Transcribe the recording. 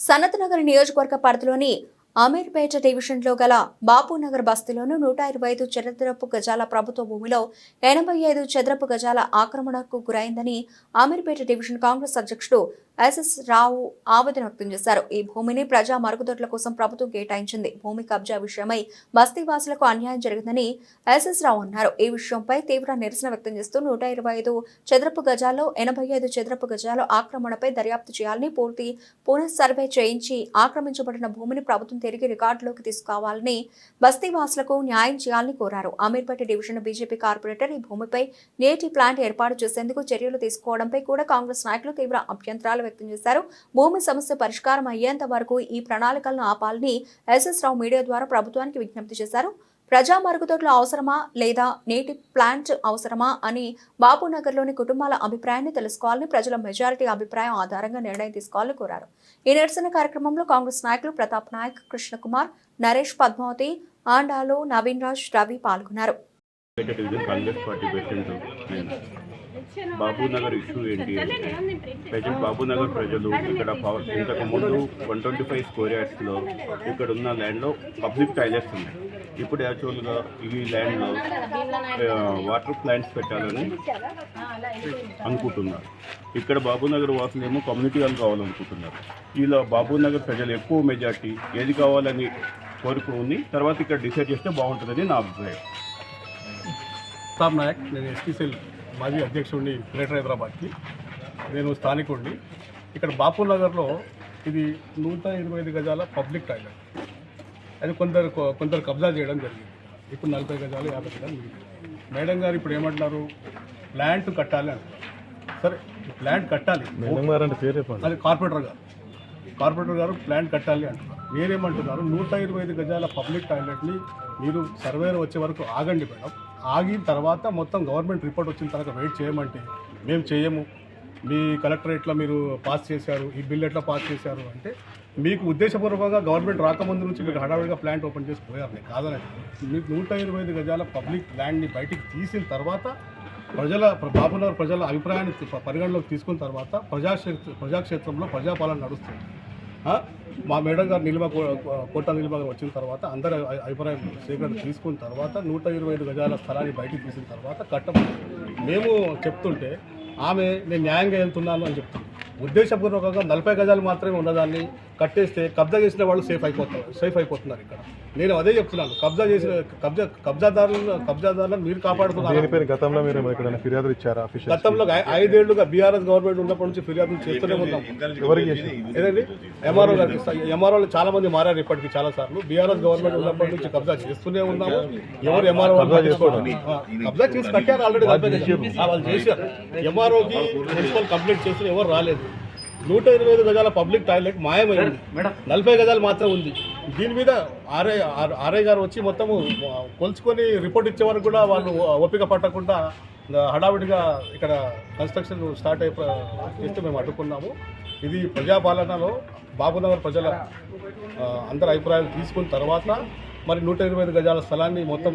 సనత్నగర్ నియోజకవర్గ పరిధిలోని అమీర్పేట డివిజన్లో గల బాపూనగర్ బస్తీలోను 125 చదరపు గజాల ప్రభుత్వ భూమిలో 85 చదరపు గజాల ఆక్రమణకు గురైందని అమీర్పేట డివిజన్ కాంగ్రెస్ అధ్యక్షుడు ఎస్ఎస్ రావు ఆవేదన వ్యక్తం చేశారు. ఈ భూమిని ప్రజా మరుగుదొడ్ల కోసం ప్రభుత్వం కేటాయించింది. భూమి కబ్జా విషయమై బస్తీవాసులకు అన్యాయం జరిగిందని ఎస్ఎస్ రావు అన్నారు. ఈ విషయంపై తీవ్ర నిరసన వ్యక్తం చేస్తూ 125 చదరపు గజాల్లో 85 చదరపు గజాల ఆక్రమణపై దర్యాప్తు చేయాలని పునః సర్వే చేయించి ఆక్రమించబడిన భూమిని ప్రభుత్వం తిరిగి రికార్డులోకి తీసుకురావాలని బస్తీవాసులకు న్యాయం చేయాలని కోరారు. అమీర్పేట డివిజన్ బీజేపీ కార్పొరేటర్ ఈ భూమిపై నీటి ప్లాంట్ ఏర్పాటు చేసేందుకు చర్యలు తీసుకోవడంపై కూడా కాంగ్రెస్ నాయకులు తీవ్ర అభ్యంతరాలు వ్యక్తం చేశారు. భూమి సమస్య పరిష్కారం అయ్యేంత వరకు ఈ ప్రణాళికలను ఆపాలని ఎస్ఎస్ రావు మీడియా ద్వారా ప్రభుత్వానికి విజ్ఞప్తి చేశారు. ప్రజా మరుగుదొడ్లు అవసరమా లేదా నీటి ప్లాంట్ అవసరమా అని బాపూనగర్లోని కుటుంబాల అభిప్రాయాన్ని తెలుసుకోవాలని, ప్రజల మెజారిటీ అభిప్రాయం ఆధారంగా నిర్ణయం తీసుకోవాలని కోరారు. ఈ నిరసన కార్యక్రమంలో కాంగ్రెస్ నాయకులు ప్రతాప్ నాయక్, కృష్ణకుమార్, నరేష్, పద్మావతి, ఆండాలు, నవీన్ రాజ్, రవి పాల్గొన్నారు. బాపూనగర్ ఇష్యూ ఏంటి అంటే బాపూనగర్ ప్రజలు ఇక్కడ ఇంతకుముందు 125 స్క్వేర్ యార్డ్స్లో ఇక్కడ ఉన్న ల్యాండ్లో పబ్లిక్ టాయిలెట్స్ ఉన్నాయి. ఇప్పుడు యాక్చువల్గా ఈ ల్యాండ్లో వాటర్ ప్లాంట్స్ పెట్టాలని అనుకుంటున్నారు. ఇక్కడ బాపూనగర్ వాసులేమో కమ్యూనిటీ హాల్ కావాలనుకుంటున్నారు. ఇలా బాపూనగర్ ప్రజలు ఎక్కువ మెజార్టీ ఏది కావాలని కోరుకుని తర్వాత ఇక్కడ డిసైడ్ చేస్తే బాగుంటుందని నా అభిప్రాయం. ప్రతాప్ నాయక్, నేను ఎస్పీసీఎల్ మాజీ అధ్యక్షుడిని గ్రేటర్ హైదరాబాద్కి. నేను స్థానికుడిని. ఇక్కడ బాపూనగర్లో ఇది 125 గజాల పబ్లిక్ టాయిలెట్. అది కొందరు కబ్జా చేయడం జరిగింది. ఇప్పుడు 40 గజాలు 50 గజాలు మిగిలింది. మేడం గారు ఇప్పుడు ఏమంటున్నారు, ప్లాంట్ కట్టాలి అంటారు. సరే, ప్లాంట్ కట్టాలి, అది కార్పొరేటర్ గారు ప్లాంట్ కట్టాలి అంటున్నారు. మీరేమంటున్నారు, 125 గజాల పబ్లిక్ టాయిలెట్ని మీరు సర్వేర్ వచ్చే వరకు ఆగండి మేడం. ఆగిన తర్వాత మొత్తం గవర్నమెంట్ రిపోర్ట్ వచ్చిన తర్వాత వెయిట్ చేయమంటే మేము చేయము, మీ కలెక్టరేట్లో మీరు పాస్ చేశారు, ఈ బిల్ ఎట్లా పాస్ చేశారు అంటే మీకు ఉద్దేశపూర్వకంగా గవర్నమెంట్ రాకముందు నుంచి మీరు హడావిడిగా ప్లాంట్ ఓపెన్ చేసి పోయారు. కాదని మీకు 125 గజాల పబ్లిక్ ల్యాండ్ని బయటికి తీసిన తర్వాత బాపూనగర్ ప్రజల అభిప్రాయాన్ని పరిగణలోకి తీసుకున్న తర్వాత ప్రజాక్షేత్రంలో ప్రజాపాలన నడుస్తుంది. మా మేడం గారు కోట నిల్వ వచ్చిన తర్వాత అందరి అభిప్రాయం సేకరణ తీసుకున్న తర్వాత 125 గజాల స్థలాన్ని బయటికి తీసిన తర్వాత మేము చెప్తుంటే ఆమె నేను న్యాయంగా వెళ్తున్నాను అని చెప్తుంది. ఉద్దేశపూర్వకంగా 40 గజాలు మాత్రమే ఉన్నదాన్ని కట్టేస్తే కబ్జా చేసిన వాళ్ళు సేఫ్ అయిపోతున్నారు. ఇక్కడ నేను అదే చెప్తున్నాను, కబ్జాదారులను మీరు కాపాడుతున్నారు. గతంలో మీరు ఇక్కడ ఫిర్యాదులు ఇచ్చారా? గతంలో 5 ఏళ్లుగా బీఆర్ఎస్ గవర్నమెంట్ ఉన్నప్పటి నుంచి ఫిర్యాదులు చేస్తూనే ఉన్నాం. ఏదండి, ఎంఆర్ఓలు చాలా మంది మారారు ఇప్పటికీ చాలా సార్లు. బీఆర్ఎస్ గవర్నమెంట్ ఉన్నప్పటి నుంచి కబ్జా చేస్తూనే ఉన్నాము. ఎవరు ఎంఆర్ఓ కబ్జా చేసి కట్టారు ఆల్రెడీ, వాళ్ళు చేశారు. ఎంఆర్ఓకి మున్సిపల్ కంప్లైంట్ చేస్తే ఎవరు రాలేదు. 125 గజాల పబ్లిక్ టాయిలెట్ మాయమైంది, 40 గజాలు మాత్రం ఉంది. దీని మీద ఆర్ఐ గారు వచ్చి మొత్తము కొలుచుకొని రిపోర్ట్ ఇచ్చే వరకు కూడా వాళ్ళు ఓపిక పట్టకుండా హడావిడిగా ఇక్కడ కన్స్ట్రక్షన్ స్టార్ట్ చేస్తే మేము అడ్డుకున్నాము. ఇది ప్రజాపాలనలో బాపూనగర్ ప్రజల అందరి అభిప్రాయాలు తీసుకున్న తర్వాత మరి 125 గజాల స్థలాన్ని మొత్తం